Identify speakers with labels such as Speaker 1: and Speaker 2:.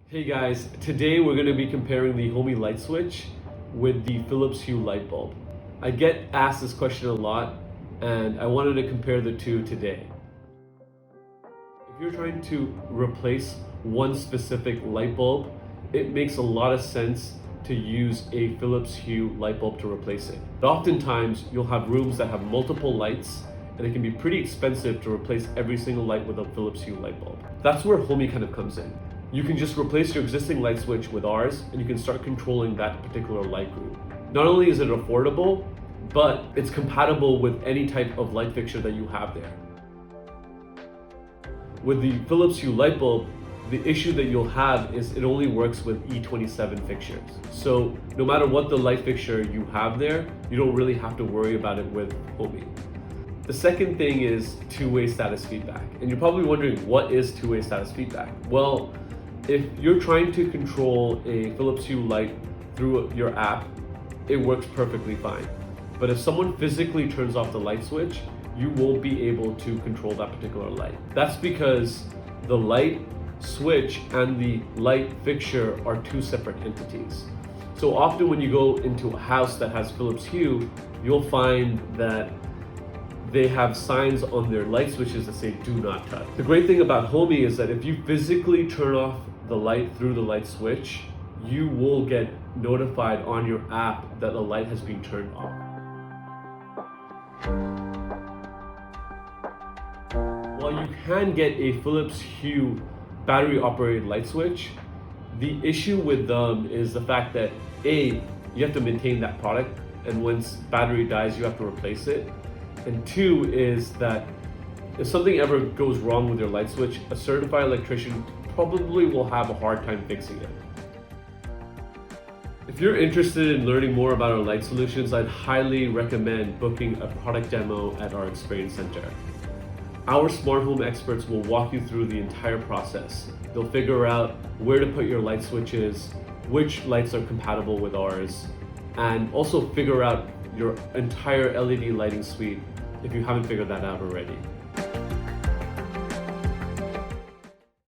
Speaker 1: Hey guys, today we're going to be comparing the HOMI light switch with the Phillips Hue light bulb. I get asked this question a lot and I wanted to compare the two today. If you're trying to replace one specific light bulb, it makes a lot of sense to use a Phillips Hue light bulb to replace it. But oftentimes you'll have rooms that have multiple lights and it can be pretty expensive to replace every single light with a Phillips Hue light bulb. That's where HOMI kind of comes in. You can just replace your existing light switch with ours and you can start controlling that particular light group. Not only is it affordable, but it's compatible with any type of light fixture that you have there. With the Phillips Hue light bulb, the issue that you'll have is it only works with E27 fixtures. So no matter what the light fixture you have there, you don't really have to worry about it with HOMI. The second thing is two-way status feedback. And you're probably wondering, what is two-way status feedback? Well, if you're trying to control a Philips Hue light through your app, it works perfectly fine. But if someone physically turns off the light switch, you won't be able to control that particular light. That's because the light switch and the light fixture are two separate entities. So often when you go into a house that has Philips Hue, you'll find that they have signs on their light switches that say do not touch. The great thing about HOMI is that if you physically turn off the light through the light switch, you will get notified on your app that the light has been turned off. While you can get a Philips Hue battery operated light switch, the issue with them is the fact that A, you have to maintain that product, and once battery dies you have to replace it. And two is that if something ever goes wrong with your light switch, a certified electrician probably will have a hard time fixing it. If you're interested in learning more about our light solutions, I'd highly recommend booking a product demo at our Experience Center. Our smart home experts will walk you through the entire process. They'll figure out where to put your light switches, which lights are compatible with ours, and also figure out your entire LED lighting suite if you haven't figured that out already.